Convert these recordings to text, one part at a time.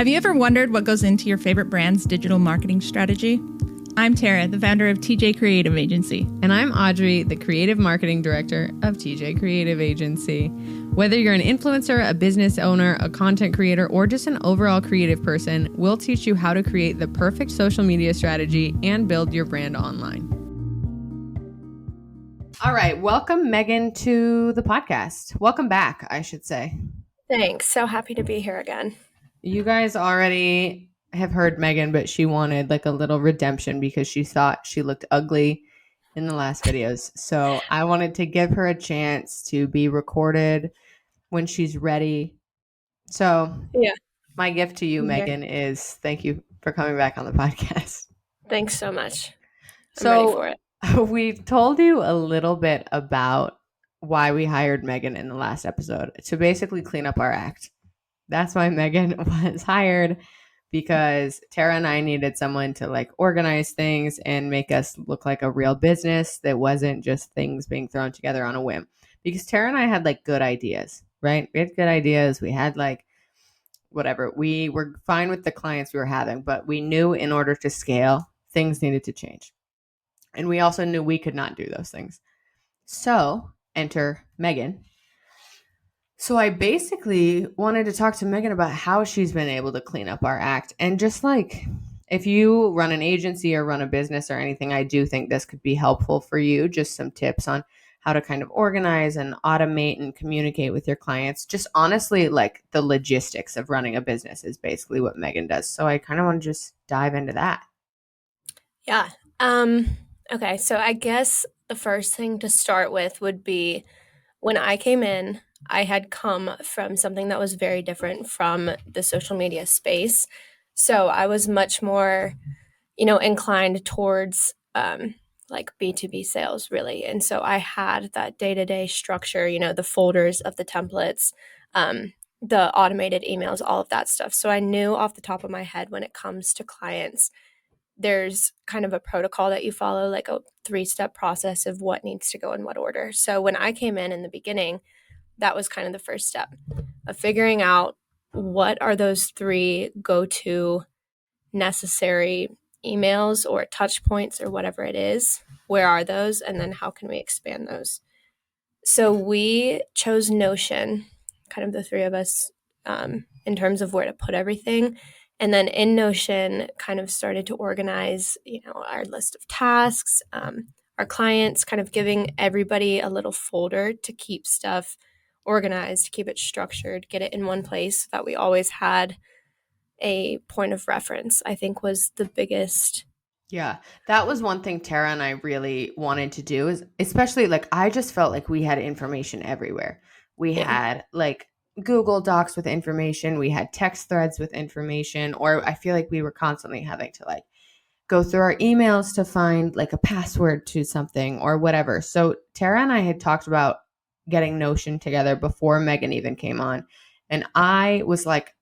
Have you ever wondered what goes into your favorite brand's digital marketing strategy? I'm Tara, the founder of TJ Creative Agency. And I'm Audrey, the creative marketing director of TJ Creative Agency. Whether you're an influencer, a business owner, a content creator, or just an overall creative person, we'll teach you how to create the perfect social media strategy and build your brand online. All right, welcome Megan to the podcast. Welcome back, I should say. Thanks. So happy to be here again. You guys already have heard Megan, but she wanted like a little redemption because she thought she looked ugly in the last videos. So I wanted to give her a chance to be recorded when she's ready. So yeah, my gift to you, Megan, is thank you for coming back on the podcast. Thanks so much. I'm ready for it. We've told you a little bit about why we hired Megan in the last episode to basically clean up our act. That's why Megan was hired, because Tara and I needed someone to like organize things and make us look like a real business that wasn't just things being thrown together on a whim. Because Tara and I had like good ideas, right? We had good ideas. We had like whatever. We were fine with the clients we were having, but we knew in order to scale, things needed to change. And we also knew we could not do those things. So enter Megan. So I basically wanted to talk to Megan about how she's been able to clean up our act. And just like if you run an agency or run a business or anything, I do think this could be helpful for you. Just some tips on how to kind of organize and automate and communicate with your clients. Just honestly, like the logistics of running a business is basically what Megan does. So I kind of want to just dive into that. Yeah. Okay. So I guess the first thing to start with would be when I came in, I had come from something that was very different from the social media space. So I was much more, inclined towards like B2B sales, really. And so I had that day-to-day structure, the folders of the templates, the automated emails, all of that stuff. So I knew off the top of my head when it comes to clients, there's kind of a protocol that you follow, like a 3-step process of what needs to go in what order. So when I came in the beginning, that was kind of the first step of figuring out what are those 3 go-to necessary emails or touch points or whatever it is. Where are those? And then how can we expand those? So we chose Notion, kind of the 3 of us, in terms of where to put everything. And then in Notion, kind of started to organize, our list of tasks, our clients, kind of giving everybody a little folder to keep stuff organized, keep it structured, get it in one place so that we always had a point of reference, I think was the biggest. Yeah, that was one thing Tara and I really wanted to do, is especially like I just felt like we had information everywhere. We had like Google Docs with information, we had text threads with information, or I feel like we were constantly having to like go through our emails to find like a password to something or whatever. So Tara and I had talked about getting Notion together before Megan even came on. And I was like,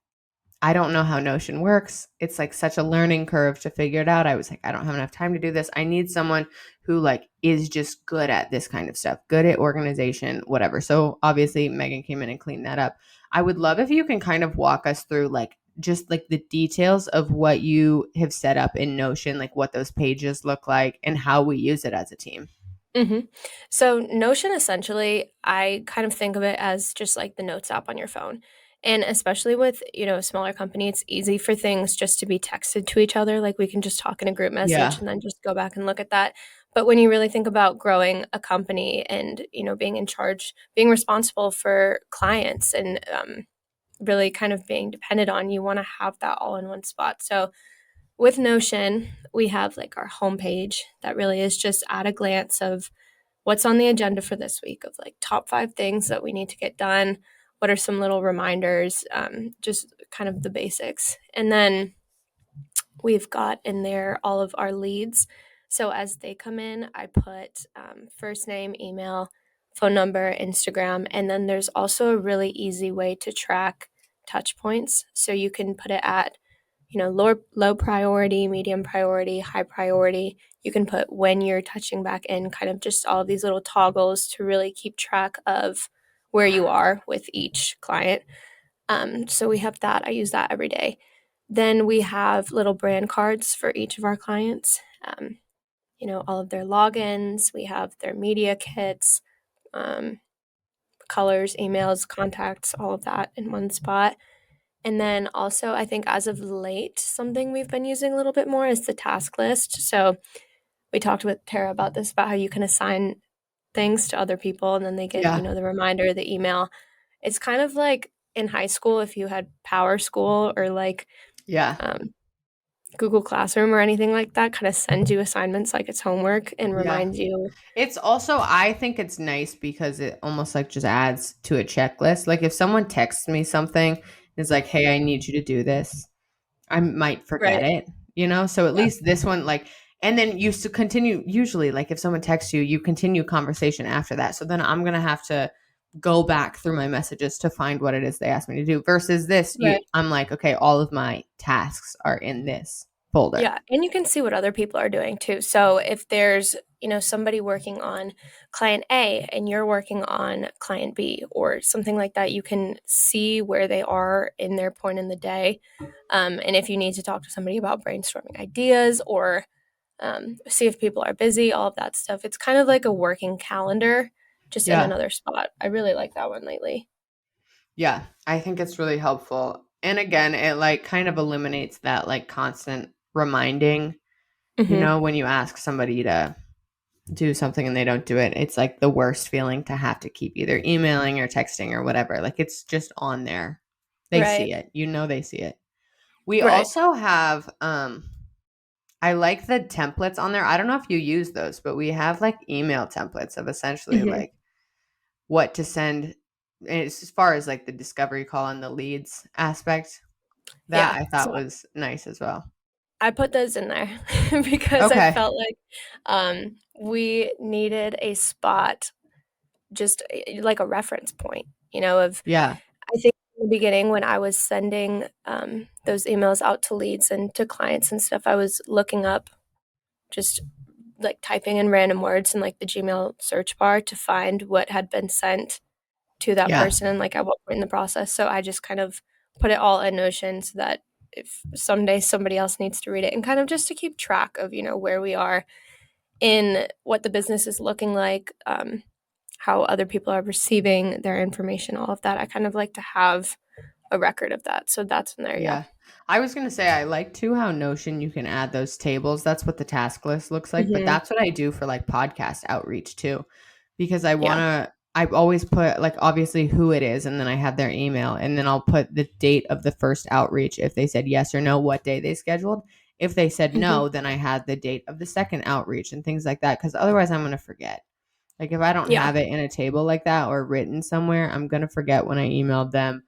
I don't know how Notion works. It's like such a learning curve to figure it out. I was like, I don't have enough time to do this. I need someone who like is just good at this kind of stuff, good at organization, whatever. So obviously Megan came in and cleaned that up. I would love if you can kind of walk us through like just like the details of what you have set up in Notion, like what those pages look like and how we use it as a team. Mm-hmm. So Notion, essentially, I kind of think of it as just like the notes app on your phone. And especially with, a smaller company, it's easy for things just to be texted to each other. Like we can just talk in a group message and then just go back and look at that. But when you really think about growing a company and, being in charge, being responsible for clients and really kind of being dependent on, you want to have that all in one spot. So with Notion, we have like our homepage that really is just at a glance of what's on the agenda for this week, of like top 5 things that we need to get done. What are some little reminders, just kind of the basics. And then we've got in there all of our leads. So as they come in, I put first name, email, phone number, Instagram, and then there's also a really easy way to track touch points. So you can put it at low priority, medium priority, high priority. You can put when you're touching back in, kind of just all of these little toggles to really keep track of where you are with each client. So we have that. I use that every day. Then we have little brand cards for each of our clients. All of their logins. We have their media kits, colors, emails, contacts, all of that in one spot. And then also, I think as of late, something we've been using a little bit more is the task list. So we talked with Tara about this, about how you can assign things to other people and then they get, the reminder, the email. It's kind of like in high school if you had Power School or like Google Classroom or anything like that, kind of sends you assignments like it's homework and reminds you. It's also, I think it's nice because it almost like just adds to a checklist. Like if someone texts me something, it's like, hey, I need you to do this, I might forget it, So at least this one, like, and then you continue, usually like if someone texts you, you continue conversation after that. So then I'm going to have to go back through my messages to find what it is they asked me to do versus this. I'm like, okay, all of my tasks are in this folder. Yeah. And you can see what other people are doing too. So if there's, somebody working on client A and you're working on client B or something like that, you can see where they are in their point in the day. And if you need to talk to somebody about brainstorming ideas or see if people are busy, all of that stuff. It's kind of like a working calendar, just in another spot. I really like that one lately. Yeah, I think it's really helpful. And again, it like kind of eliminates that like constant reminding, when you ask somebody to do something and they don't do it, it's like the worst feeling to have to keep either emailing or texting or whatever. Like it's just on there. They see it. They see it. We also have I like the templates on there. I don't know if you use those, but we have like email templates of essentially like what to send as far as like the discovery call and the leads aspect. That I thought was nice as well. I put those in there because I felt like we needed a spot, just like a reference point, of I think in the beginning when I was sending those emails out to leads and to clients and stuff, I was looking up, just like typing in random words in like the Gmail search bar to find what had been sent to that person and like at what point in the process. So I just kind of put it all in Notion so that if someday somebody else needs to read it and kind of just to keep track of, where we are in what the business is looking like, how other people are receiving their information, all of that. I kind of like to have a record of that. So that's in there. Yeah. I was going to say, I like too how Notion, you can add those tables. That's what the task list looks like. But that's what I do for like podcast outreach too, because I want to, I always put like obviously who it is, and then I have their email, and then I'll put the date of the first outreach. If they said yes or no, what day they scheduled. If they said no, then I had the date of the second outreach and things like that. Because otherwise I'm going to forget. Like if I don't have it in a table like that or written somewhere, I'm going to forget when I emailed them.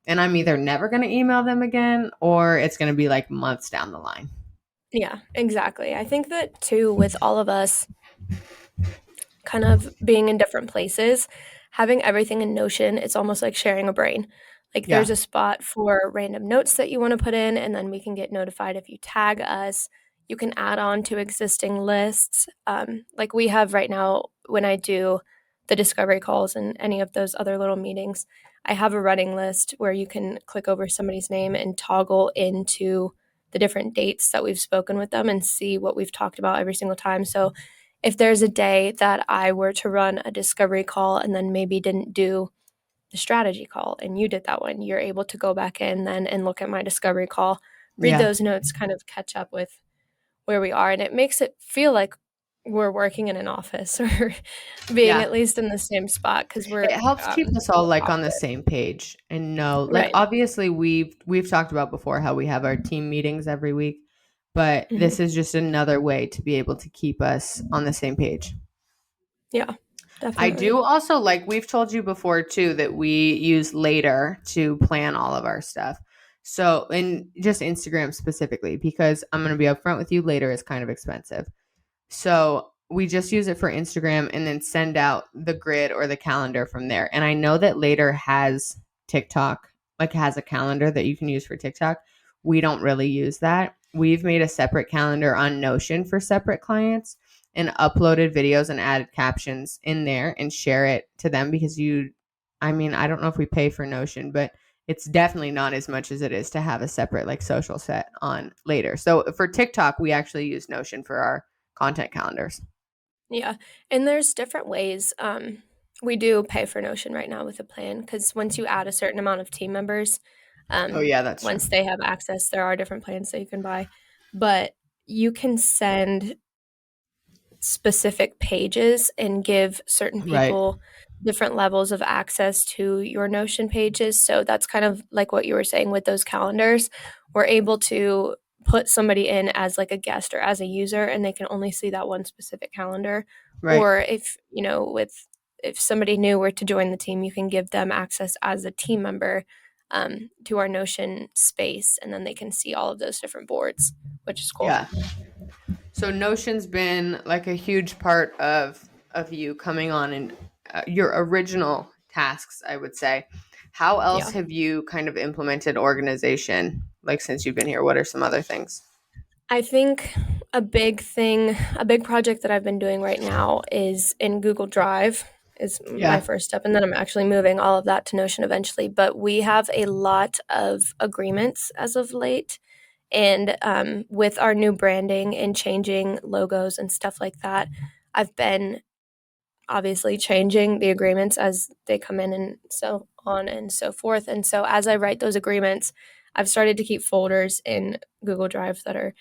And I'm either never going to email them again or it's going to be like months down the line. Yeah, exactly. I think that too, with all of us kind of being in different places, having everything in Notion, it's almost like sharing a brain. Like there's a spot for random notes that you want to put in, and then we can get notified if you tag us. You can add on to existing lists. Like we have right now, when I do the discovery calls and any of those other little meetings, I have a running list where you can click over somebody's name and toggle into the different dates that we've spoken with them and see what we've talked about every single time. So if there's a day that I were to run a discovery call and then maybe didn't do the strategy call and you did that one, you're able to go back in then and look at my discovery call, read those notes, kind of catch up with where we are. And it makes it feel like we're working in an office or being at least in the same spot, because it helps keep us all like on the same page and know, like obviously we've talked about before how we have our team meetings every week, but this is just another way to be able to keep us on the same page. Yeah, definitely. I do also, like we've told you before too, that we use Later to plan all of our stuff. So, and just Instagram specifically, because I'm going to be upfront with you, Later is kind of expensive. So we just use it for Instagram and then send out the grid or the calendar from there. And I know that Later has TikTok, like has a calendar that you can use for TikTok. We don't really use that. We've made a separate calendar on Notion for separate clients and uploaded videos and added captions in there and share it to them because I don't know if we pay for Notion, but it's definitely not as much as it is to have a separate like social set on later. So for TikTok, we actually use Notion for our content calendars. Yeah. And there's different ways. We do pay for Notion right now with a plan because once you add a certain amount of team members, Oh yeah, that's once true. they have access, there are different plans that you can buy. But you can send specific pages and give certain Right. people different levels of access to your Notion pages. So that's kind of like what you were saying with those calendars. We're able to put somebody in as like a guest or as a user, and they can only see that one specific calendar. Right. Or if, if somebody new were to join the team, you can give them access as a team member to our Notion space, and then they can see all of those different boards, which is cool. Yeah. So Notion's been like a huge part of you coming on and your original tasks, I would say. How else have you kind of implemented organization like since you've been here? What are some other things? I think a big project that I've been doing right now is in Google Drive is my first step. And then I'm actually moving all of that to Notion eventually. But we have a lot of agreements as of late. And with our new branding and changing logos and stuff like that, I've been obviously changing the agreements as they come in and so on and so forth. And so as I write those agreements, I've started to keep folders in Google Drive that are,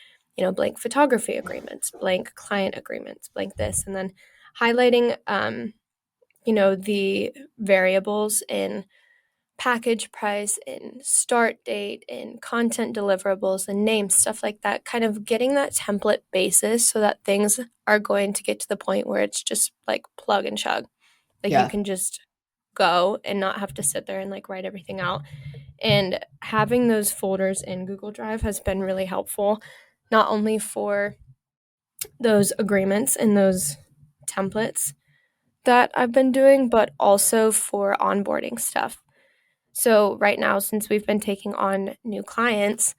blank photography agreements, blank client agreements, blank this, and then highlighting, the variables in package price, in start date, in content deliverables, and names, stuff like that, kind of getting that template basis so that things are going to get to the point where it's just like plug and chug. Like you can just go and not have to sit there and like write everything out. And having those folders in Google Drive has been really helpful, not only for those agreements and those templates that I've been doing, but also for onboarding stuff. So right now, since we've been taking on new clients,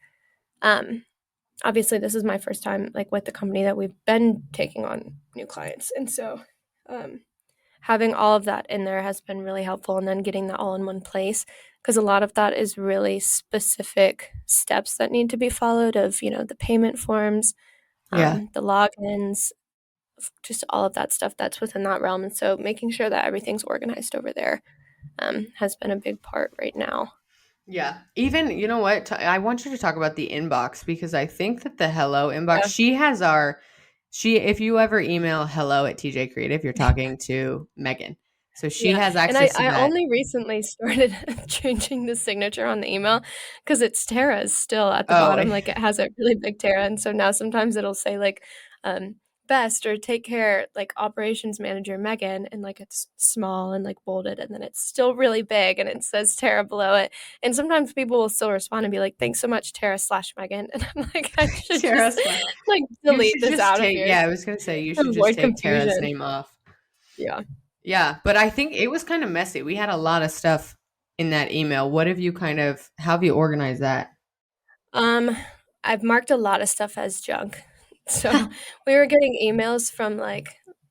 obviously this is my first time like with the company that we've been taking on new clients. And so having all of that in there has been really helpful, and then getting that all in one place, because a lot of that is really specific steps that need to be followed of, the payment forms, the logins, just all of that stuff that's within that realm. And so making sure that everything's organized over there has been a big part right now. Yeah. Even, you know what? I want you to talk about the inbox, because I think that the hello inbox, if you ever email hello@TJ Creative, you're talking to Megan. So she has access to and that. I only recently started changing the signature on the email because it's Tara's still at the bottom. Like it has a really big Tara. And so now sometimes it'll say like, best or take care, like operations manager Megan, and like it's small and like bolded, and then it's still really big and it says Tara below it. And sometimes people will still respond and be like, thanks so much, Tara/Megan. And I'm like, I should just like delete this out of here. Yeah, I was gonna say you should just take Tara's name off. Yeah, but I think it was kind of messy. We had a lot of stuff in that email. How have you organized that? I've marked a lot of stuff as junk. So we were getting emails from like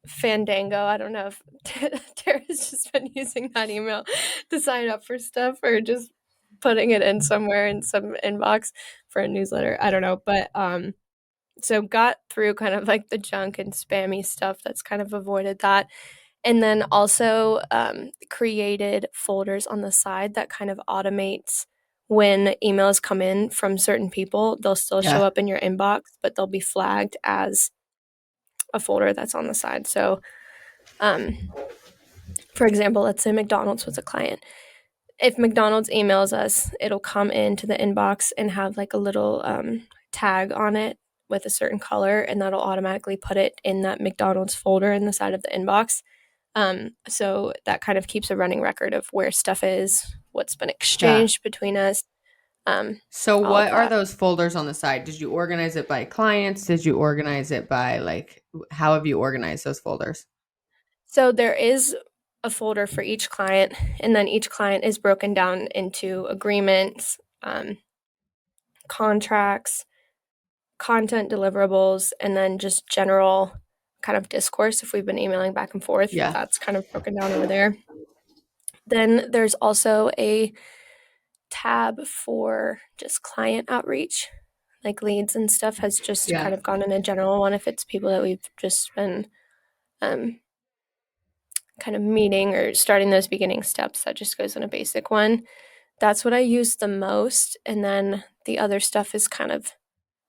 Fandango. I don't know if Tara's just been using that email to sign up for stuff, or just putting it in somewhere in some inbox for a newsletter. I don't know. But so got through kind of like the junk and spammy stuff. That's kind of avoided that. And then also created folders on the side that kind of automates when emails come in from certain people. They'll still show up in your inbox, but they'll be flagged as a folder that's on the side. So, for example, let's say McDonald's was a client. If McDonald's emails us, it'll come into the inbox and have like a little tag on it with a certain color, and that'll automatically put it in that McDonald's folder in the side of the inbox. So that kind of keeps a running record of where stuff is, what's been exchanged between us. So what are those folders on the side? Did you organize it by clients? Did you organize it by like, how have you organized those folders? So there is a folder for each client, and then each client is broken down into agreements, contracts, content deliverables, and then just general kind of discourse if we've been emailing back and forth. That's kind of broken down over there. Then there's also a tab for just client outreach, like leads and stuff, has just kind of gone in a general one if it's people that we've just been kind of meeting or starting those beginning steps. That just goes in a basic one. That's what I use the most. And then the other stuff is kind of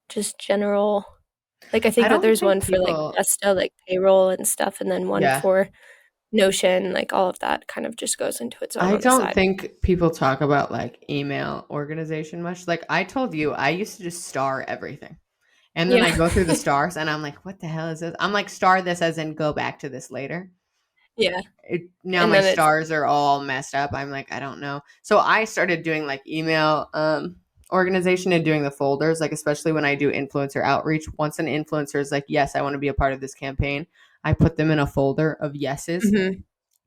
just general. Like I think that there's one for like Vesta, like payroll and stuff, and then one for Notion, like all of that kind of just goes into its own. I don't think people talk about like email organization much. Like I told you, I used to just star everything. And then I go through the stars and I'm like, what the hell is this? I'm like, star this as in go back to this later. Yeah. Now my stars are all messed up. I'm like, I don't know. So I started doing like email organization and doing the folders, like especially when I do influencer outreach. Once an influencer is like, yes, I want to be a part of this campaign, I put them in a folder of yeses. Mm-hmm.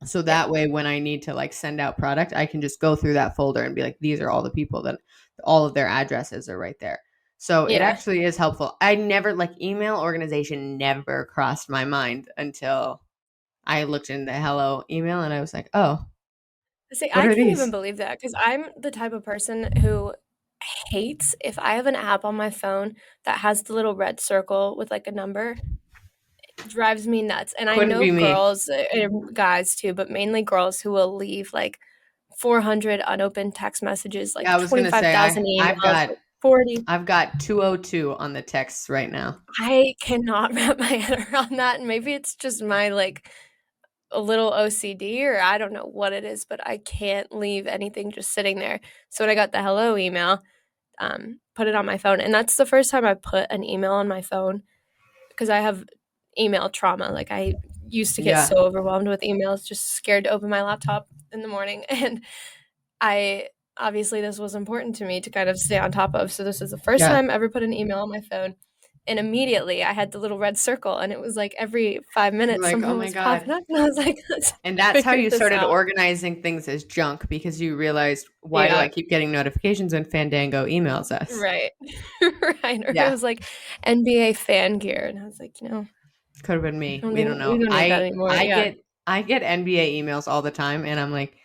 So that way, when I need to like send out product, I can just go through that folder and be like, these are all the people that all of their addresses are right there. So it actually is helpful. I never like email organization never crossed my mind until I looked in the hello email and I was like, oh. See, I can't even believe that because I'm the type of person who hates if I have an app on my phone that has the little red circle with like a number. It drives me nuts. And I know girls, guys too, but mainly girls who will leave like 400 unopened text messages, like 25,000 emails. I've got 40. I've got 202 on the texts right now. I cannot wrap my head around that. And maybe it's just my like a little OCD or I don't know what it is, but I can't leave anything just sitting there. So when I got the hello email, put it on my phone. And that's the first time I put an email on my phone because I have email trauma. Like I used to get so overwhelmed with emails, just scared to open my laptop in the morning. And obviously this was important to me to kind of stay on top of. So this is the first time I ever put an email on my phone. And immediately I had the little red circle and it was like every 5 minutes like, someone was popping up. And I was like, and that's how you started organizing things as junk because you realized, why do I keep getting notifications when Fandango emails us? Right. Right. Or it was like NBA fan gear. And I was like, could have been me. We don't know. We don't need that anymore. I get NBA emails all the time and I'm like,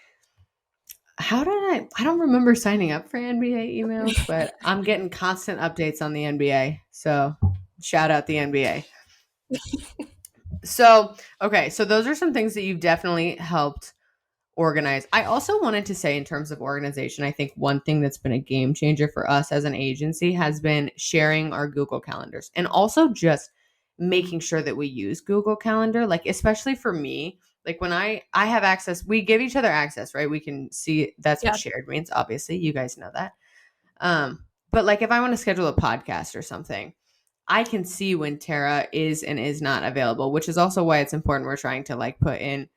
how did I don't remember signing up for NBA emails, but I'm getting constant updates on the NBA. So shout out the NBA. So those are some things that you've definitely helped organize. I also wanted to say in terms of organization, I think one thing that's been a game changer for us as an agency has been sharing our Google calendars and also just making sure that we use Google Calendar, like especially for me. Like when I have access, we give each other access, right? We can see that's what shared means. Obviously, you guys know that. But like if I want to schedule a podcast or something, I can see when Tara is and is not available, which is also why it's important. We're trying to like put in,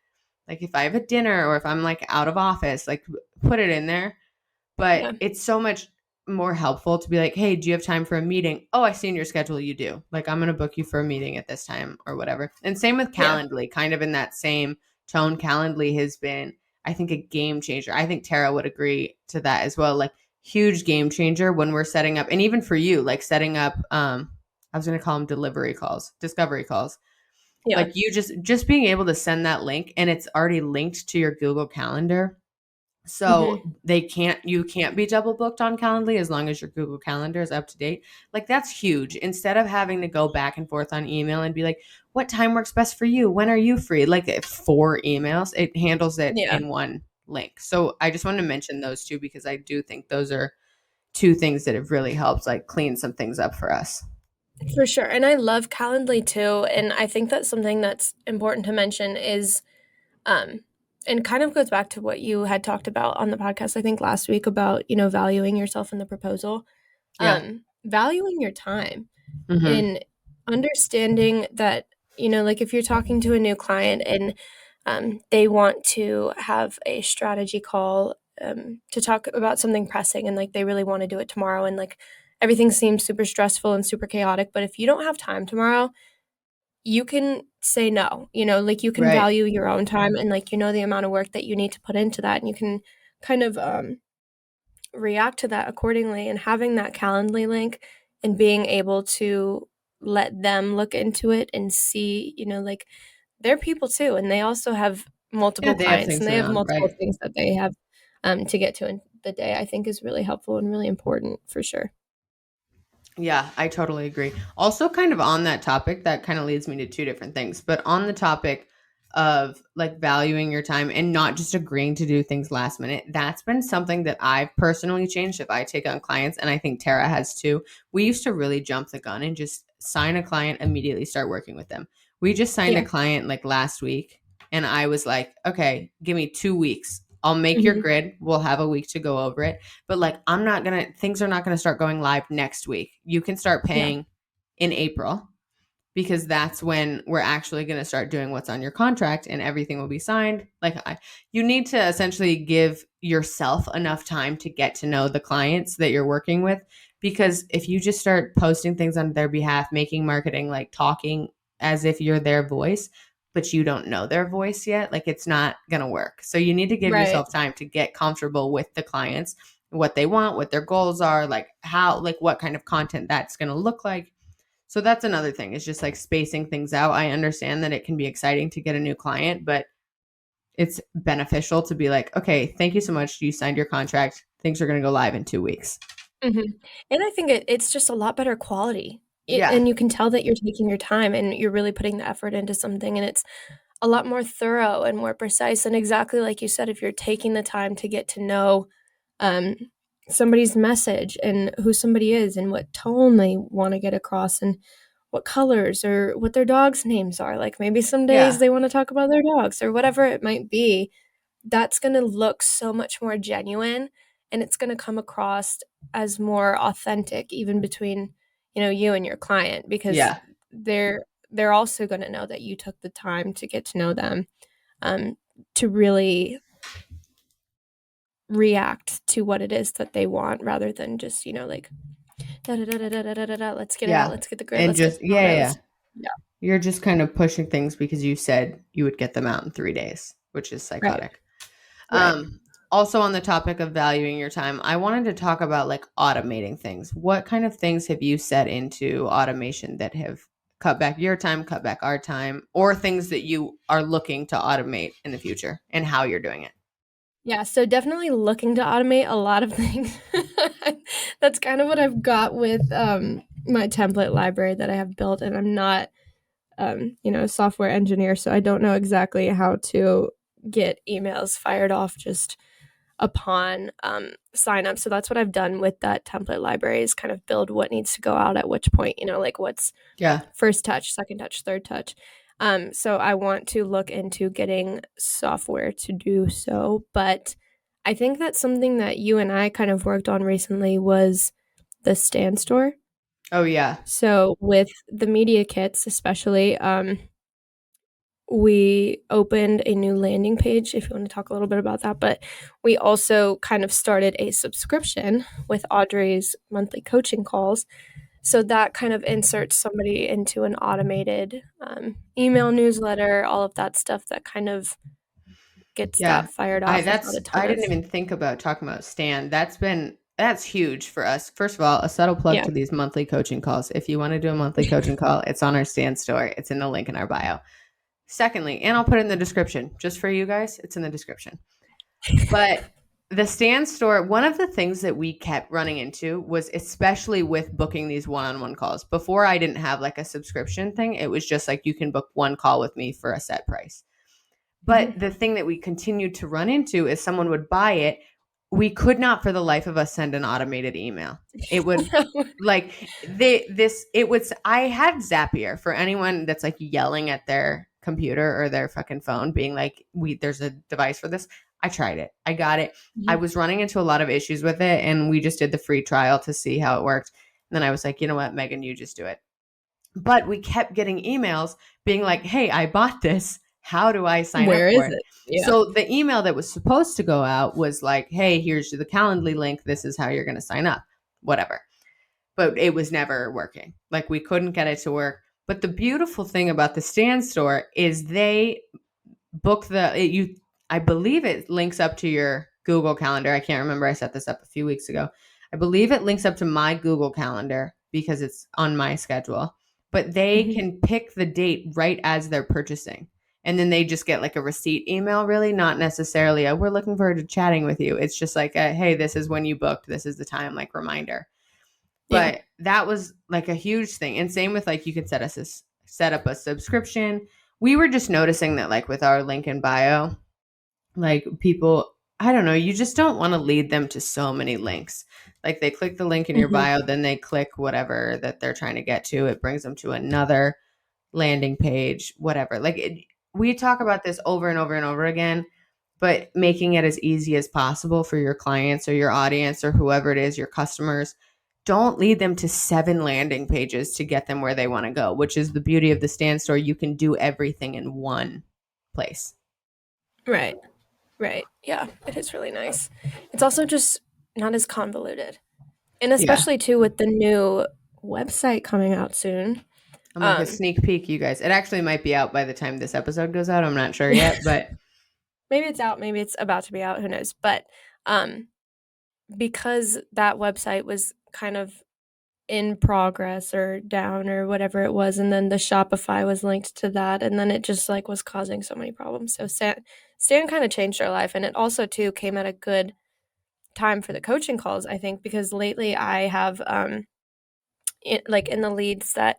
like if I have a dinner or if I'm like out of office, like put it in there. But it's so much more helpful to be like, hey, do you have time for a meeting? Oh, I see in your schedule you do. Like I'm going to book you for a meeting at this time or whatever. And same with Calendly, kind of in that same tone. Calendly has been, I think, a game changer. I think Tara would agree to that as well. Like huge game changer when we're setting up, and even for you, like setting up, I was going to call them discovery calls. Yeah. Like you just being able to send that link and it's already linked to your Google Calendar. So you can't be double booked on Calendly as long as your Google Calendar is up to date. Like that's huge. Instead of having to go back and forth on email and be like, what time works best for you? When are you free? Like 4 emails, it handles it in one link. So I just wanted to mention those two because I do think those are 2 things that have really helped like clean some things up for us. For sure. And I love Calendly too. And I think that's something that's important to mention is, and kind of goes back to what you had talked about on the podcast, I think last week about, valuing yourself in the proposal, valuing your time and understanding that, like if you're talking to a new client and they want to have a strategy call to talk about something pressing and like they really want to do it tomorrow and like everything seems super stressful and super chaotic. But if you don't have time tomorrow, you can say no, like you can value your own time and like, the amount of work that you need to put into that. And you can kind of react to that accordingly, and having that Calendly link and being able to let them look into it and see, like they're people too. And they also have multiple clients and they have multiple things that they have to get to. And the day, I think is really helpful and really important for sure. Yeah, I totally agree. Also, kind of on that topic, that kind of leads me to two different things. But on the topic of like valuing your time and not just agreeing to do things last minute, that's been something that I've personally changed if I take on clients. And I think Tara has too. We used to really jump the gun and just sign a client, immediately start working with them. We just signed a client like last week. And I was like, okay, give me 2 weeks. I'll make your grid. We'll have a week to go over it. But like, things are not going to start going live next week. You can start paying in April because that's when we're actually going to start doing what's on your contract and everything will be signed. Like you need to essentially give yourself enough time to get to know the clients that you're working with. Because if you just start posting things on their behalf, making marketing, like talking as if you're their voice, but you don't know their voice yet, like it's not going to work. So you need to give yourself time to get comfortable with the clients, what they want, what their goals are, like what kind of content that's going to look like. So that's another thing, is just like spacing things out. I understand that it can be exciting to get a new client, but it's beneficial to be like, okay, thank you so much. You signed your contract. Things are going to go live in 2 weeks. And I think it's just a lot better quality. And you can tell that you're taking your time and you're really putting the effort into something, and it's a lot more thorough and more precise. And exactly like you said, if you're taking the time to get to know somebody's message and who somebody is and what tone they want to get across and what colors or what their dogs' names are. Like maybe some days they want to talk about their dogs or whatever it might be. That's going to look so much more genuine, and it's going to come across as more authentic, even between, you and your client, because they're also going to know that you took the time to get to know them, to really react to what it is that they want, rather than just, like let's get it out, let's get the grid, and just you're just kind of pushing things because you said you would get them out in 3 days, which is psychotic. Also on the topic of valuing your time, I wanted to talk about like automating things. What kind of things have you set into automation that have cut back your time, cut back our time, or things that you are looking to automate in the future, and how you're doing it? Yeah, so definitely looking to automate a lot of things. That's kind of what I've got with my template library that I have built, and I'm not, a software engineer, so I don't know exactly how to get emails fired off just upon sign up. So that's what I've done with that template library, is kind of build what needs to go out at which point, like what's first touch, second touch, third touch. So I want to look into getting software to do so. But I think that's something that you and I kind of worked on recently was the Stan Store. Oh, yeah. So with the media kits, especially, we opened a new landing page, if you want to talk a little bit about that. But we also kind of started a subscription with Audrey's monthly coaching calls. So that kind of inserts somebody into an automated email newsletter, all of that stuff that kind of gets that fired off. I didn't even think about talking about Stan. That's huge for us. First of all, a subtle plug to these monthly coaching calls. If you want to do a monthly coaching call, it's on our Stan store. It's in the link in our bio. Secondly, and I'll put it in the description just for you guys. It's in the description. But the Stan Store, one of the things that we kept running into was, especially with booking these one-on-one calls. Before, I didn't have like a subscription thing. It was just like, you can book one call with me for a set price. But the thing that we continued to run into is someone would buy it. We could not for the life of us send an automated email. It would I had Zapier for anyone that's like yelling at their computer or their fucking phone being like, there's a device for this. I tried it. I got it. I was running into a lot of issues with it, and we just did the free trial to see how it worked. And then I was like, you know what, Megan, you just do it. But we kept getting emails being like, hey, I bought this. How do I sign up for it? Yeah. So the email that was supposed to go out was like, hey, here's the Calendly link. This is how you're going to sign up, whatever. But it was never working. Like, we couldn't get it to work. But the beautiful thing about the Stan Store is they book I believe it links up to your Google Calendar. I can't remember. I set this up a few weeks ago. I believe it links up to my Google Calendar because it's on my schedule. But they can pick the date right as they're purchasing. And then they just get like a receipt email, really, not necessarily we're looking forward to chatting with you. It's just like hey, this is when you booked, this is the time, like reminder. Yeah. But that was like a huge thing. And same with like you could set up a subscription. We were just noticing that like with our link in bio, like people, I don't know, you just don't want to lead them to so many links. Like they click the link in your bio, then they click whatever that they're trying to get to. It brings them to another landing page, whatever. We talk about this over and over and over again, but making it as easy as possible for your clients or your audience or whoever it is, your customers. Don't lead them to 7 landing pages to get them where they want to go, which is the beauty of the Stan Store. You can do everything in one place. Right. Yeah, it is really nice. It's also just not as convoluted. And especially too with the new website coming out soon. I'm like a sneak peek, you guys. It actually might be out by the time this episode goes out. I'm not sure yet, but maybe it's out, maybe it's about to be out, who knows. But because that website was kind of in progress or down or whatever it was, and then the Shopify was linked to that, and then it just like was causing so many problems. So Stan kind of changed our life, and it also too came at a good time for the coaching calls, I think, because lately I have in the leads that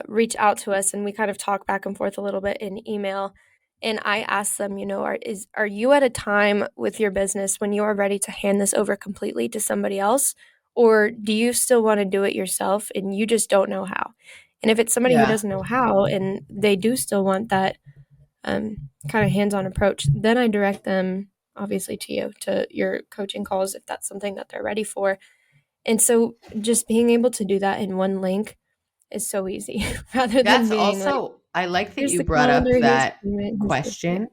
reach out to us, and we kind of talk back and forth a little bit in email, and I ask them, are you at a time with your business when you are ready to hand this over completely to somebody else, or do you still want to do it yourself and you just don't know how? And if it's somebody who doesn't know how and they do still want that kind of hands-on approach, then I direct them obviously to your coaching calls if that's something that they're ready for. And so just being able to do that in one link is so easy rather than being also, I like that you the brought up calendar, that payment, question,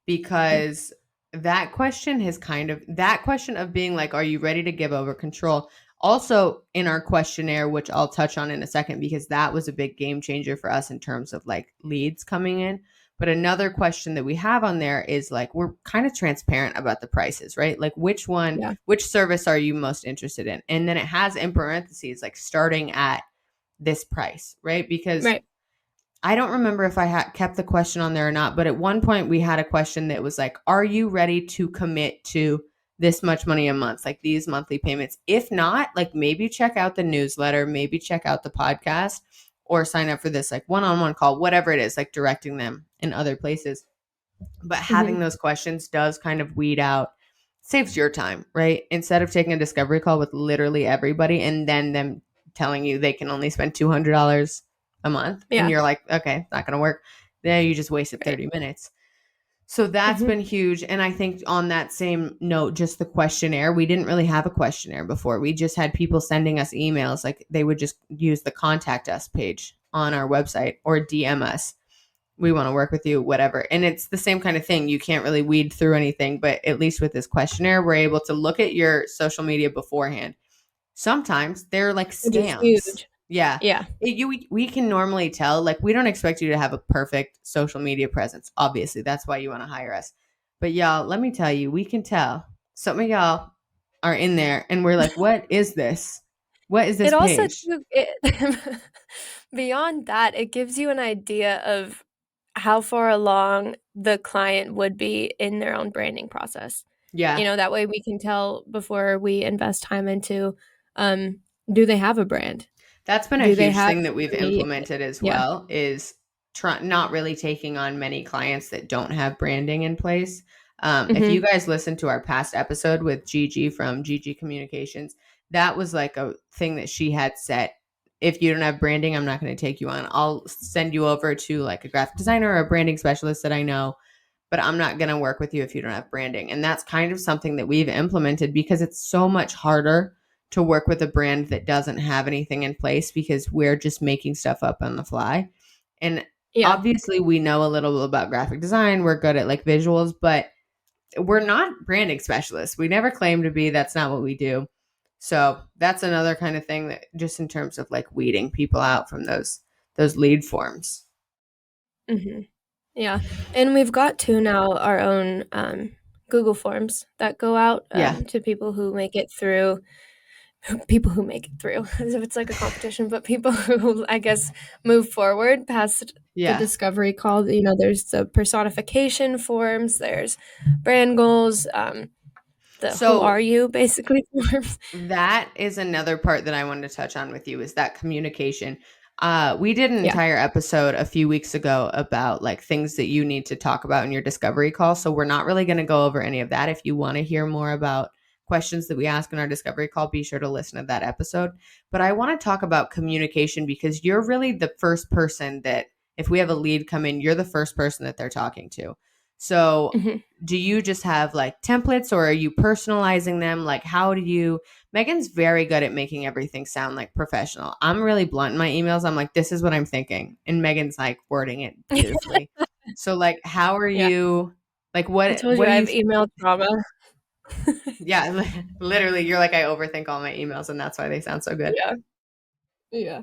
because that question of being like, are you ready to give over control? Also in our questionnaire, which I'll touch on in a second, because that was a big game changer for us in terms of like leads coming in. But another question that we have on there is like, we're kind of transparent about the prices, right? Like which service are you most interested in? And then it has in parentheses, like starting at this price, right? Because I don't remember if I kept the question on there or not, but at one point we had a question that was like, are you ready to commit to this much money a month, like these monthly payments? If not, like maybe check out the newsletter, maybe check out the podcast, or sign up for this like one-on-one call, whatever it is, like directing them in other places. But having those questions does kind of weed out, saves your time, right? Instead of taking a discovery call with literally everybody and then them telling you they can only spend $200 a month, and you're like, okay, it's not going to work. Then you just wasted 30 minutes. So that's been huge. And I think on that same note, just the questionnaire, we didn't really have a questionnaire before. We just had people sending us emails. Like they would just use the contact us page on our website or DM us. We want to work with you, whatever. And it's the same kind of thing. You can't really weed through anything, but at least with this questionnaire, we're able to look at your social media beforehand. Sometimes they're like scams. Yeah. We can normally tell, like, we don't expect you to have a perfect social media presence. Obviously, that's why you want to hire us. But y'all, let me tell you, we can tell some of y'all are in there and we're like, what is this? What is this page? Beyond that, it gives you an idea of how far along the client would be in their own branding process. Yeah. That way we can tell before we invest time into, do they have a brand? That's been a huge thing that we've implemented as well, is not really taking on many clients that don't have branding in place. If you guys listen to our past episode with Gigi from Gigi Communications, that was like a thing that she had set. If you don't have branding, I'm not going to take you on. I'll send you over to like a graphic designer or a branding specialist that I know, but I'm not going to work with you if you don't have branding. And that's kind of something that we've implemented because it's so much harder to work with a brand that doesn't have anything in place, because we're just making stuff up on the fly. And obviously we know a little bit about graphic design. We're good at like visuals, but we're not branding specialists. We never claim to be. That's not what we do. So that's another kind of thing that just in terms of like weeding people out from those lead forms. Yeah. And we've got now our own Google Forms that go out to people who make it through people who make it through, as if it's like a competition, but people who I guess move forward past the discovery call. There's the personification forms, there's brand goals, who are you basically forms. That is another part that I wanted to touch on with you, is that communication. We did an entire episode a few weeks ago about like things that you need to talk about in your discovery call. So we're not really going to go over any of that. If you want to hear more about questions that we ask in our discovery call, be sure to listen to that episode. But I want to talk about communication, because you're really the first person that, if we have a lead come in, you're the first person that they're talking to. So do you just have like templates, or are you personalizing them? Like, how do you, Megan's very good at making everything sound like professional. I'm really blunt in my emails. I'm like, this is what I'm thinking. And Megan's like wording it beautifully. So like, how are you, like, what? I told you I have email trauma. Yeah, literally, you're like, I overthink all my emails, and that's why they sound so good. Yeah.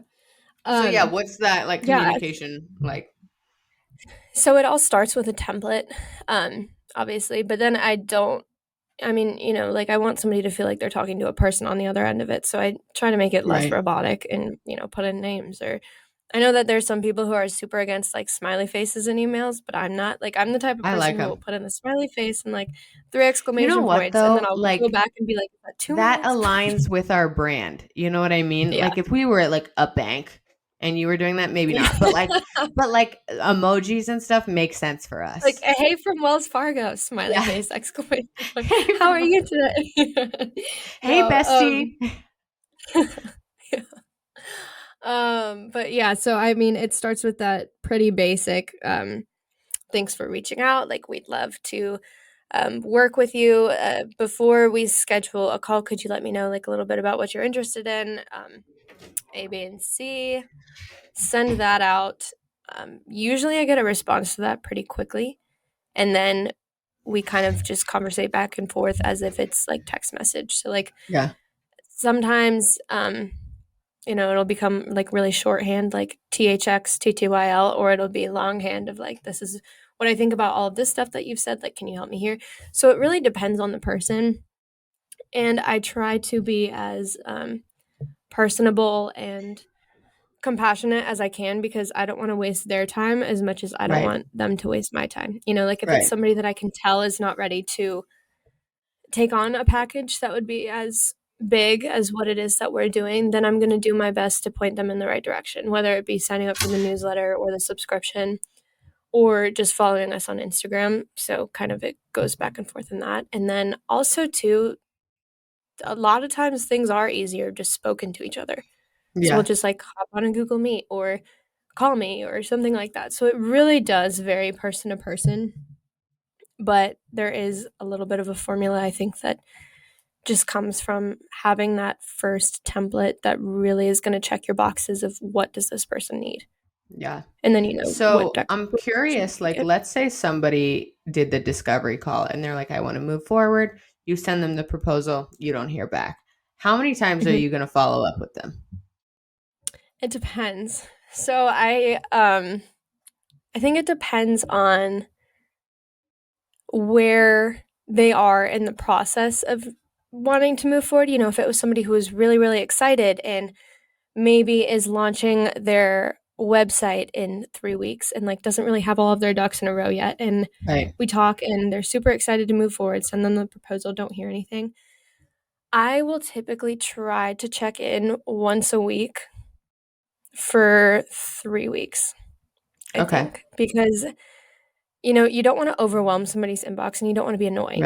So yeah, what's that like communication like? So it all starts with a template, obviously, but then I want somebody to feel like they're talking to a person on the other end of it. So I try to make it less robotic and, put in names. Or I know that there's some people who are super against like smiley faces in emails, but I'm not. Like, I'm the type of person who will put in the smiley face and like 3 exclamation points. Though? And then I'll go back and be like, is that too that much? aligns with our brand. You know what I mean? Yeah. Like, if we were at like a bank and you were doing that, maybe not. But like emojis and stuff make sense for us. Like, hey, from Wells Fargo, smiley face, exclamation point. How are you today? Hey, bestie. But yeah, so I mean, it starts with that pretty basic, thanks for reaching out. Like, we'd love to work with you. Before we schedule a call, could you let me know like a little bit about what you're interested in? A, B, and C. Send that out. Usually I get a response to that pretty quickly. And then we kind of just conversate back and forth as if it's like text message. So like, sometimes, it'll become like really shorthand, like THX, TTYL, or it'll be longhand of like, this is what I think about all of this stuff that you've said. Like, can you help me here? So it really depends on the person. And I try to be as personable and compassionate as I can, because I don't want to waste their time as much as I don't want them to waste my time. Like if it's somebody that I can tell is not ready to take on a package that would be as big as what it is that we're doing, then I'm going to do my best to point them in the right direction, whether it be signing up for the newsletter or the subscription or just following us on Instagram. So kind of it goes back and forth in that. And then also too, a lot of times things are easier just spoken to each other. So we'll just like hop on a Google Meet or call me or something like that. So it really does vary person to person. But there is a little bit of a formula, I think, that just comes from having that first template that really is going to check your boxes of what does this person need. Yeah. And then, so I'm curious, like, let's say somebody did the discovery call and they're like, I want to move forward. You send them the proposal. You don't hear back. How many times are you going to follow up with them? It depends. So I think it depends on where they are in the process of wanting to move forward. If it was somebody who was really, really excited and maybe is launching their website in 3 weeks and like doesn't really have all of their ducks in a row yet, and we talk and they're super excited to move forward, send them the proposal, don't hear anything, I will typically try to check in once a week for 3 weeks. I think, because you don't want to overwhelm somebody's inbox and you don't want to be annoying,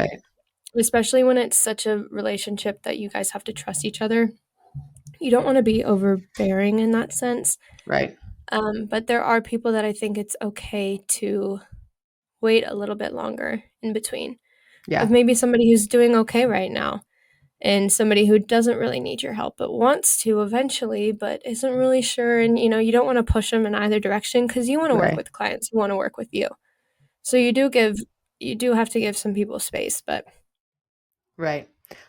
especially when it's such a relationship that you guys have to trust each other. You don't want to be overbearing in that sense. But there are people that I think it's okay to wait a little bit longer in between. If maybe somebody who's doing okay right now and somebody who doesn't really need your help but wants to eventually but isn't really sure, and you don't want to push them in either direction because you want to work with clients who want to work with you. So you do have to give some people space, but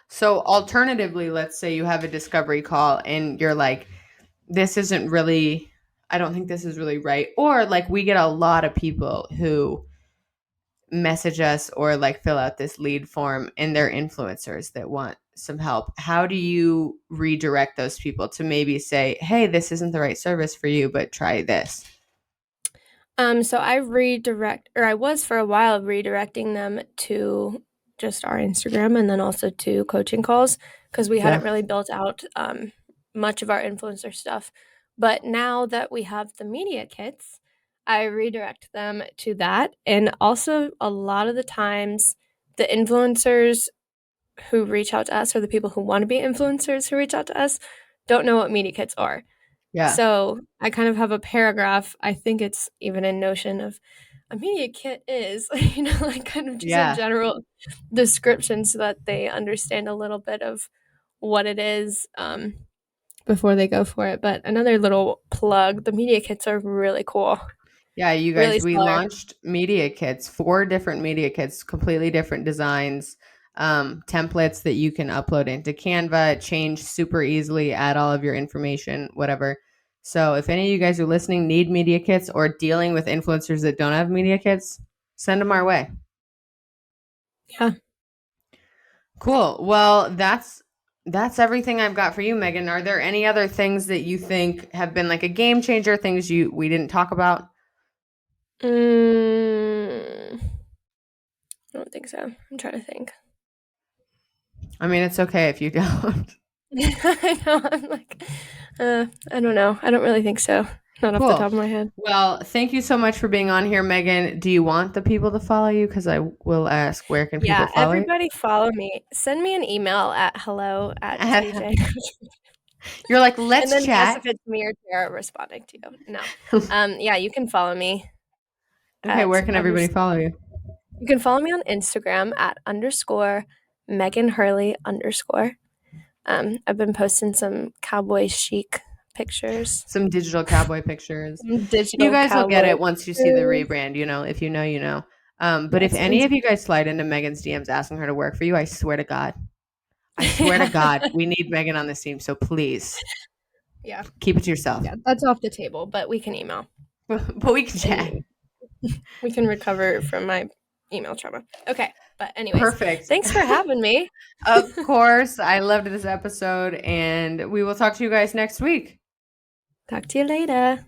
So alternatively, let's say you have a discovery call and you're like, this isn't really, I don't think this is really right. Or like we get a lot of people who message us or like fill out this lead form and they're influencers that want some help, how do you redirect those people to maybe say, hey, this isn't the right service for you, but try this? So I was for a while redirecting them to just our Instagram and then also to coaching calls because we hadn't really built out much of our influencer stuff. But now that we have the media kits, I redirect them to that. And also, a lot of the times, the influencers who reach out to us or the people who want to be influencers who reach out to us don't know what media kits are. Yeah. So I kind of have a paragraph. I think it's even in Notion of a media kit is, like kind of just a general description so that they understand a little bit of what it is before they go for it. But another little plug, the media kits are really cool. Yeah, you guys, we launched media kits, 4 different media kits, completely different designs, templates that you can upload into Canva, change super easily, add all of your information, whatever. So if any of you guys are listening, need media kits or dealing with influencers that don't have media kits, send them our way. Yeah. Cool. Well, that's everything I've got for you, Megan. Are there any other things that you think have been like a game changer, things we didn't talk about? I don't think so. I'm trying to think. I mean, it's okay if you don't. I know. I'm like, I don't know. I don't really think so. Not off the top of my head. Well, thank you so much for being on here, Megan. Do you want the people to follow you? Because I will ask, where can people follow you? Everybody follow me. Send me an email at hello@TJ. You're like, let's and then chat. If it's me or Tara responding to you. No. Yeah, you can follow me. Okay, where can everybody follow you? You can follow me on Instagram at _Megan Hurley _. I've been posting some cowboy chic pictures. Some digital cowboy pictures. You guys will get it once you see the rebrand, if you know, you know. But if any of you guys slide into Megan's DMs asking her to work for you, I swear to God, we need Megan on this team. So please, keep it to yourself. Yeah, that's off the table, but we can email. But we can chat. We can recover from my email trauma. Okay. But anyways, perfect. Thanks for having me. Of course. I loved this episode, and we will talk to you guys next week. Talk to you later.